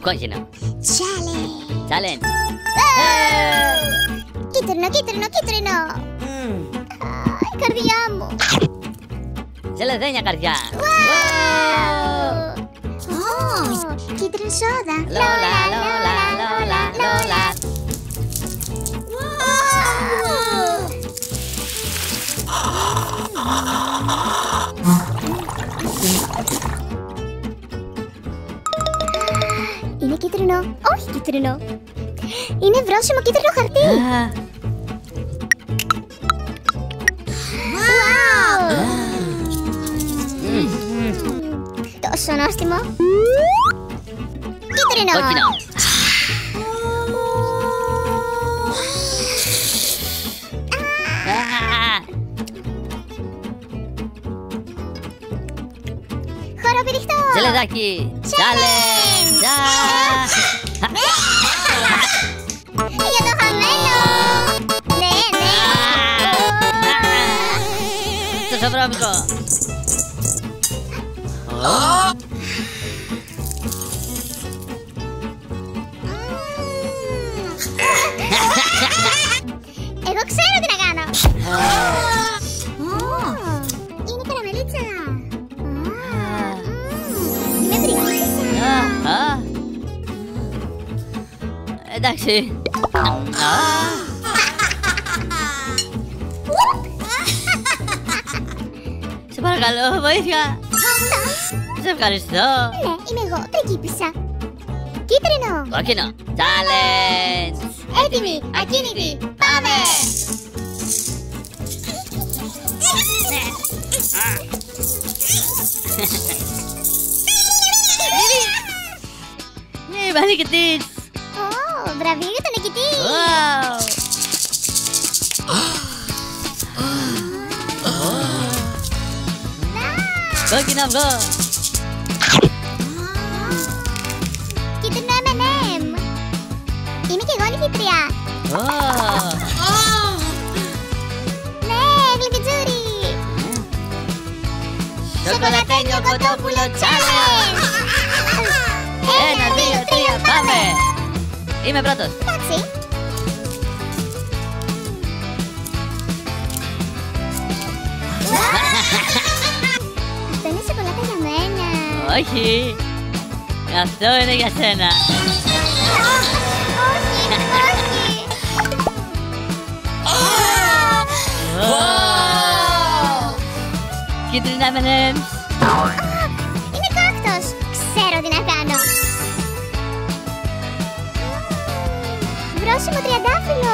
Κόκκινο. Challenge. Κίτρινο, κίτρινο, κίτρινο. Η καρδιά μου. Ζελεδένια καρδιά. Κίτρινη σόδα. Λόλα, λόλα, λόλα, λόλα. Είναι κίτρινο. Όχι κίτρινο. Είναι βρόσιμο κίτρινο χαρτί. Τόσο νόστιμο. Κίτρινο. Κόκκινο. Χοροπηδιχτό. Ζελεδάκι. Challenge. Για το χαμένο. Ναι, ναι. Τόσο βρώμικο. Εγώ ξέρω τι να κάνω. Είναι καραμελίτσα. Είναι πριγκίπισσα. Εντάξει. Σε παρακαλώ, βοήθεια. Σε ευχαριστώ. Ναι, είμαι εγώ, πριγκίπισσα. Κίτρινο. Κόκκινο. Challenge. Έτοιμοι, ακίνητοι, πάμε! Είμαι νικητής. Βραβείο για τον νικητή! Κόκκινο αυγό. Κίτρινο M&M. Είμαι και εγώ νικητριά. Ναι, γλυκιτζούρι. Σοκολατένιο κοτόπουλο challenge. 1, 2, 3, πάμε. Είμαι πρώτος. Εντάξει. Αυτό είναι σοκολάτα για μένα. Όχι. Αυτό είναι για σένα. Κίτρινα M&M's. Είναι κάκτος. Ξέρω τι να κάνω. Βρόσιμο τριαντάφυλλο.